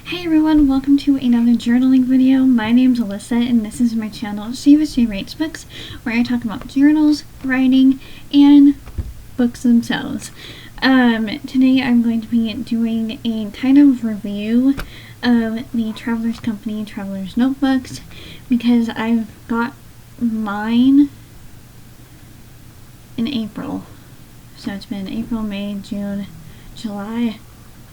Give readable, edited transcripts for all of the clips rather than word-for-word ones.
Hey everyone, welcome to another journaling video. My name's Alyssa and this is my channel She Writes Books, where I talk about journals, writing, and books themselves. Today I'm going to be doing a kind of review of the Traveler's Company Traveler's Notebooks because I've got mine in April. So it's been April, May, June, July,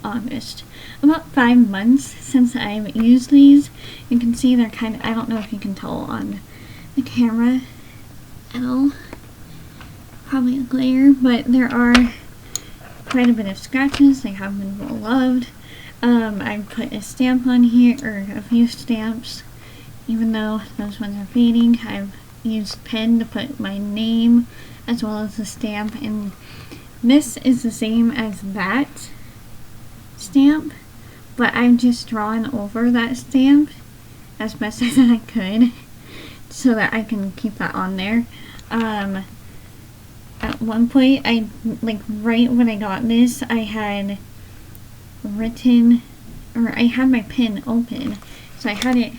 August. About 5 months since I've used these. You can see they're kind of, I don't know if you can tell on the camera at all. Probably a glare, but there are quite a bit of scratches. They have been well loved. I put a stamp on here, or a few stamps, even though those ones are fading. I've used pen to put my name as well as the stamp, and this is the same as that stamp, but I've just drawn over that stamp as best as I could so that I can keep that on there. At one point, right when I got this, I had written, or I had my pen open, so I had it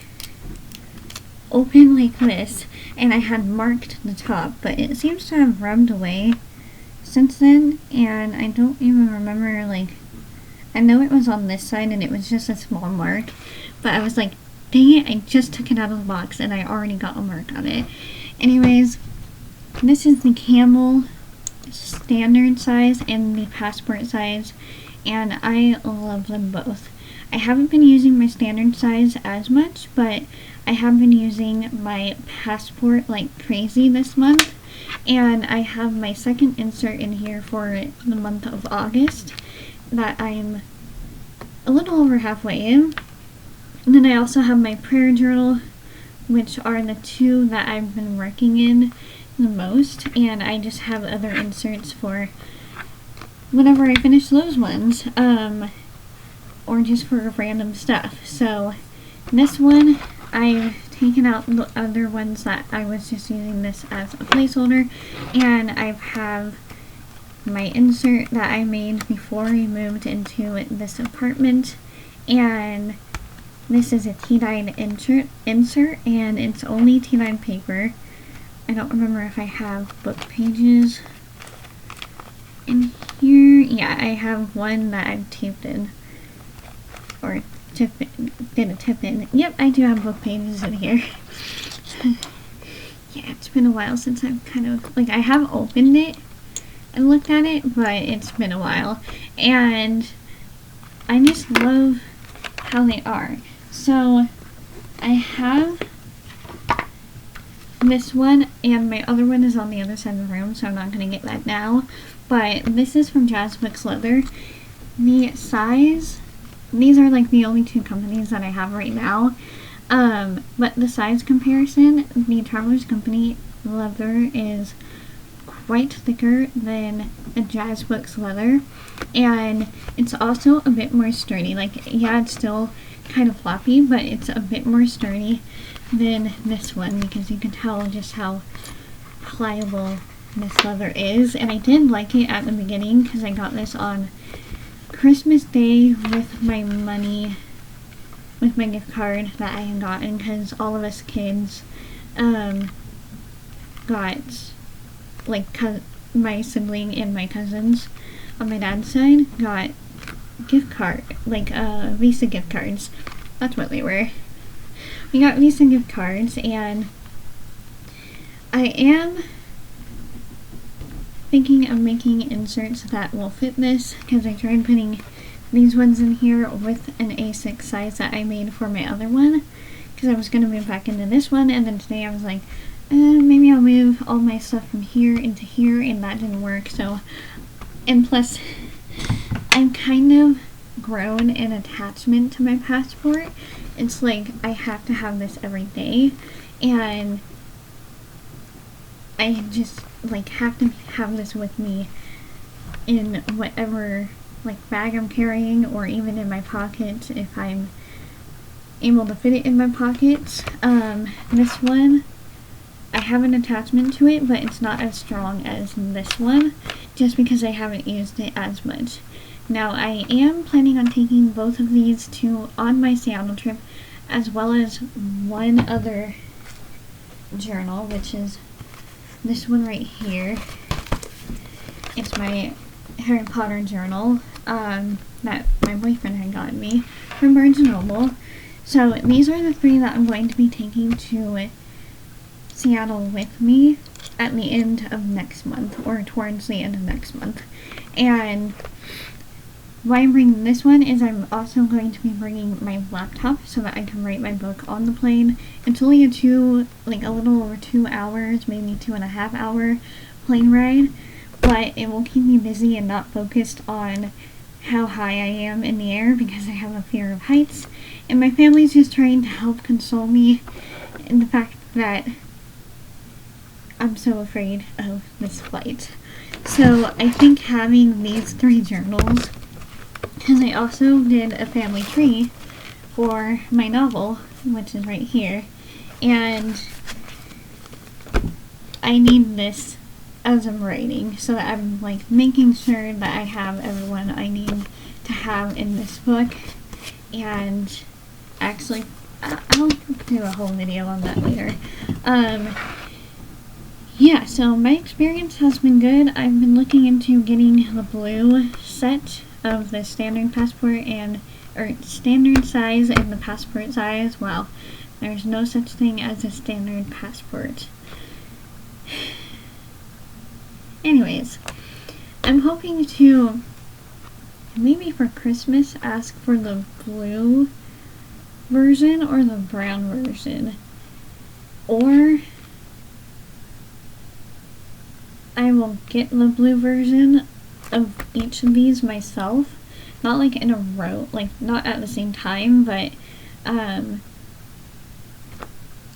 open like this, and I had marked the top, but it seems to have rubbed away since then, and I don't even remember, I know it was on this side and it was just a small mark, but I was like, dang it, I just took it out of the box and I already got a mark on it. Anyways, this is the Camel standard size and the passport size, and I love them both. I haven't been using my standard size as much, but I have been using my passport like crazy this month, and I have my second insert in here for the month of August that I'm a little over halfway in. And then I also have my prayer journal, which are the two that I've been working in the most, and I just have other inserts for whenever I finish those ones, or just for random stuff. So this one, I've taken out the other ones that I was just using this as a placeholder, and I have my insert that I made before we moved into this apartment, and this is a T9 insert, and it's only T9 paper. I don't remember if I have book pages in here. Yeah, I have one that I've taped in, or did a tip in. Yep, I do have book pages in here. Yeah, it's been a while since I've I have opened it and looked at it, but it's been a while, and I just love how they are. So I have this one, and my other one is on the other side of the room, so I'm not going to get that now, but this is from Jazz Books Leather. The size, these are like the only two companies that I have right now, but the size comparison, the Traveler's Company Leather is quite thicker than the Jazz Books Leather, and it's also a bit more sturdy. Yeah, it's still kind of floppy, but it's a bit more sturdy than this one, because you can tell just how pliable this leather is. And I did like it at the beginning because I got this on Christmas Day with my money, with my gift card that I had gotten, because all of us kids got, my sibling and my cousins on my dad's side got gift card, Visa gift cards. That's what they were. We got Visa gift cards, and I am thinking of making inserts that will fit this, because I tried putting these ones in here with an A6 size that I made for my other one, because I was going to move back into this one, and then today I was like, maybe I'll move all my stuff from here into here, and that didn't work. So, and plus, I'm kind of grown an attachment to my passport. It's like I have to have this every day, and I just have to have this with me in whatever bag I'm carrying, or even in my pocket if I'm able to fit it in my pockets. This one, I have an attachment to it, but it's not as strong as this one, just because I haven't used it as much. Now I am planning on taking both of these on my Seattle trip, as well as one other journal, which is this one right here. It's my Harry Potter journal that my boyfriend had gotten me from Barnes & Noble. So these are the 3 that I'm going to be taking to Seattle with me at the end of next month, or towards the end of next month. And why I'm bringing this one is I'm also going to be bringing my laptop so that I can write my book on the plane. It's only a little over 2 hours, maybe 2.5 hour plane ride, but it will keep me busy and not focused on how high I am in the air, because I have a fear of heights. And my family's just trying to help console me in the fact that I'm so afraid of this flight. So I think having these 3 journals, because I also did a family tree for my novel, which is right here, and I need this as I'm writing, so that I'm like making sure that I have everyone I need to have in this book. And actually, I'll do a whole video on that later. Yeah, so my experience has been good. I've been looking into getting the blue set of the standard passport or standard size and the passport size. Well, there's no such thing as a standard passport. Anyways, I'm hoping to maybe for Christmas ask for the blue version or the brown version, or I will get the blue version of each of these myself, not like in a row, like not at the same time, but and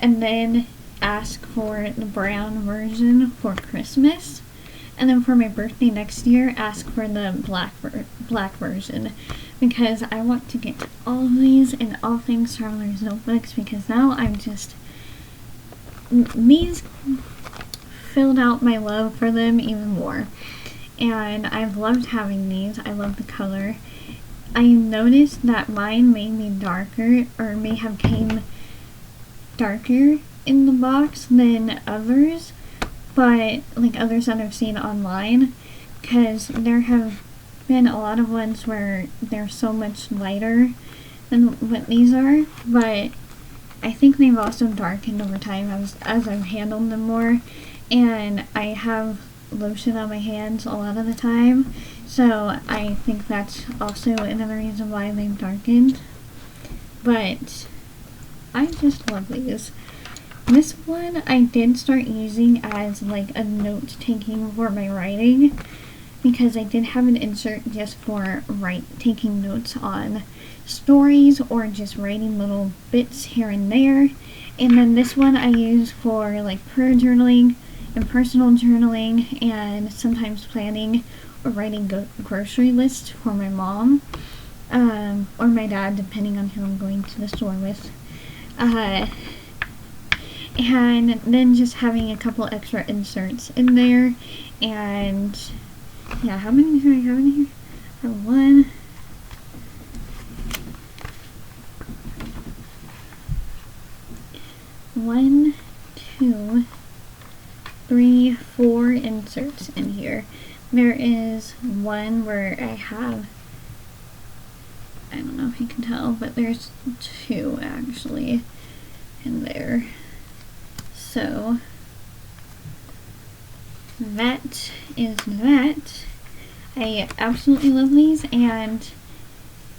then ask for the brown version for Christmas, and then for my birthday next year ask for the black version, because I want to get all of these in all things Traveler's Notebooks, because now I'm just, these filled out my love for them even more. And I've loved having these. I love the color. I noticed that mine may be darker, or may have came darker in the box than others, but like others that I've seen online, because there have been a lot of ones where they're so much lighter than what these are, but I think they've also darkened over time as I've handled them more, and I have lotion on my hands a lot of the time, so I think that's also another reason why they've darkened. But I just love these. This one I did start using as like a note taking for my writing, because I did have an insert just for taking notes on stories or just writing little bits here and there. And then this one I use for like prayer journaling and personal journaling, and sometimes planning or writing grocery lists for my mom or my dad, depending on who I'm going to the store with. And then just having a couple extra inserts in there. And yeah, how many do I have in here? I have 1, 1, 2, 3, 4 inserts in here. There is one where I have, I don't know if you can tell, but there's 2 actually in there. So that is that. I absolutely love these, and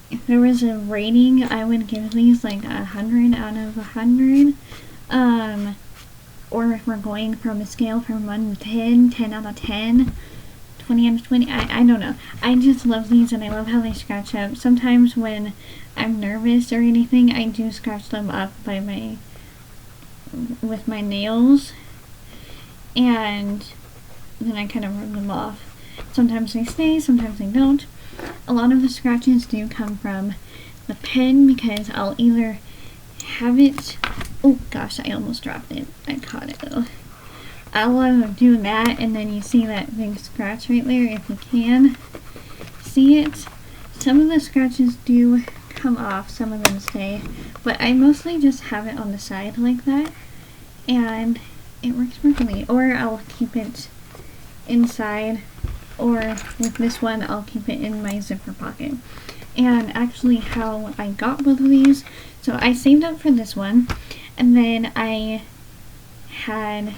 if there was a rating, I would give these like 100 out of 100. Or if we're going from a scale from 1 to 10, 10 out of 10, 20 out of 20, I don't know. I just love these, and I love how they scratch up. Sometimes when I'm nervous or anything, I do scratch them up with my nails, and then I kind of rub them off. Sometimes they stay, sometimes they don't. A lot of the scratches do come from the pen, because I'll either have it, oh gosh, I almost dropped it. I caught it though. I'll do that, and then you see that big scratch right there, if you can see it. some of the scratches do come off, some of them stay, but I mostly just have it on the side like that, and it works perfectly. Or I'll keep it inside, or with this one I'll keep it in my zipper pocket. And actually how I got both of these, so I saved up for this one, and then I had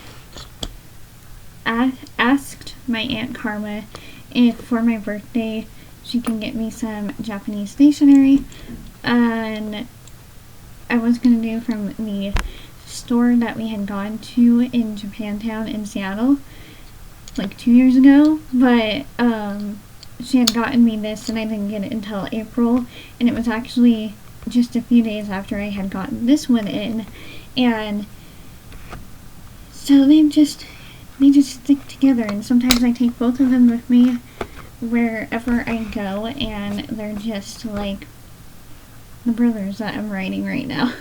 asked my Aunt Karma if for my birthday she can get me some Japanese stationery, and I was going to do from the store that we had gone to in Japantown in Seattle like 2 years ago, but she had gotten me this and I didn't get it until April, and it was actually just a few days after I had gotten this one in, and so they just stick together, and sometimes I take both of them with me wherever I go, and they're just like the brothers that I'm writing right now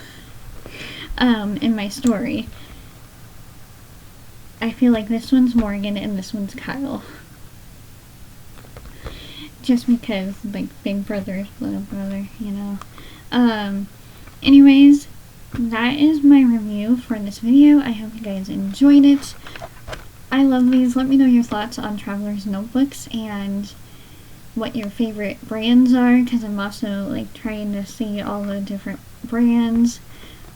in my story. I feel like this one's Morgan and this one's Kyle. Just because, like, big brother, little brother, you know. Anyways, that is my review for this video. I hope you guys enjoyed it. I love these. Let me know your thoughts on Traveler's Notebooks and what your favorite brands are, because I'm also, like, trying to see all the different brands.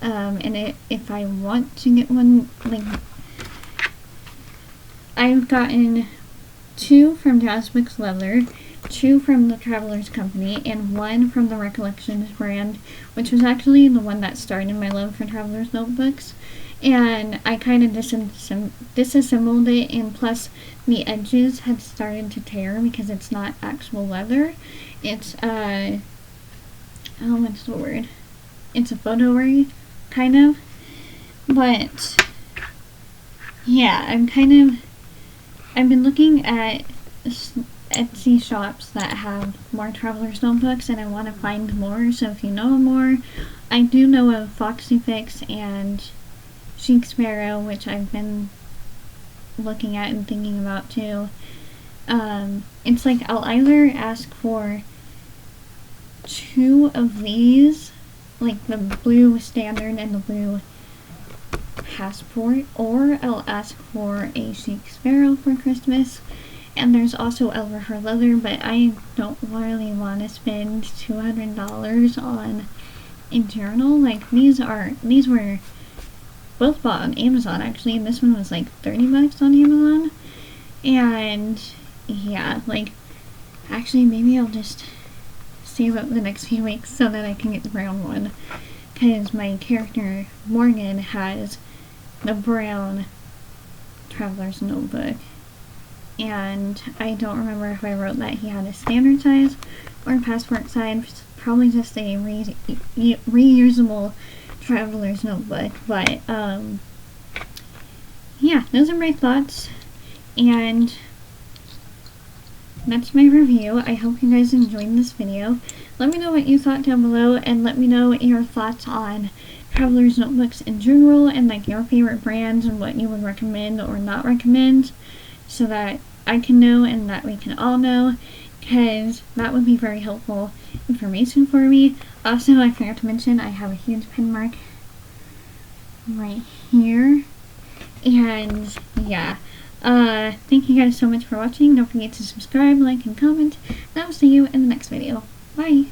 And if I want to get one, like, I've gotten 2 from Jazz Books Leather, 2 from the Travelers Company, and 1 from the Recollections brand, which was actually the one that started my love for Travelers Notebooks. And I kind of disassembled it, and plus the edges had started to tear because it's not actual leather. It's what's the word? It's a photo ray, kind of. But yeah, I've been looking at Etsy shops that have more Traveler's Notebooks, and I want to find more, so if you know more. I do know of Foxy Fix and Chic Sparrow, which I've been looking at and thinking about too. It's like I'll either ask for 2 of these, like the blue standard and the blue passport, or I'll ask for a Chic Sparrow for Christmas. And there's also Elver Leather, but I don't really want to spend $200 on a journal. Like, these were both bought on Amazon, actually, and this one was like $30 on Amazon. And yeah, like, actually maybe I'll just save up the next few weeks so that I can get the brown one, because my character Morgan has the brown Traveler's Notebook, and I don't remember if I wrote that he had a standard size or a passport size. Probably just a reusable Traveler's Notebook. But yeah, those are my thoughts, and that's my review. I hope you guys enjoyed this video. Let me know what you thought down below, and let me know your thoughts on Traveler's Notebooks in general, and like your favorite brands and what you would recommend or not recommend, so that I can know and that we can all know, because that would be very helpful information for me. Also, I forgot to mention I have a huge pin mark right here, and yeah. Thank you guys so much for watching. Don't forget to subscribe, like, and comment, and I will see you in the next video. Bye!